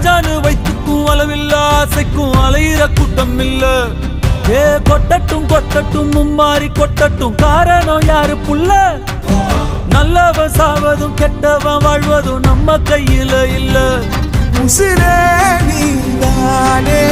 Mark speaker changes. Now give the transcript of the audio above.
Speaker 1: ராஜானு வைத்துக்கும் அளவில்ல ஆசைக்கும் அலையிற கூட்டம் இல்ல. ஏ கொட்டட்டும் கொட்டட்டும் மும்மாறி கொட்டட்டும், காரணம் யாரு புள்ள? நல்லவன் சாவதும் கெட்டவன் வாழ்வதும் நம்ம கையில இல்ல.
Speaker 2: உசிரே நீதானே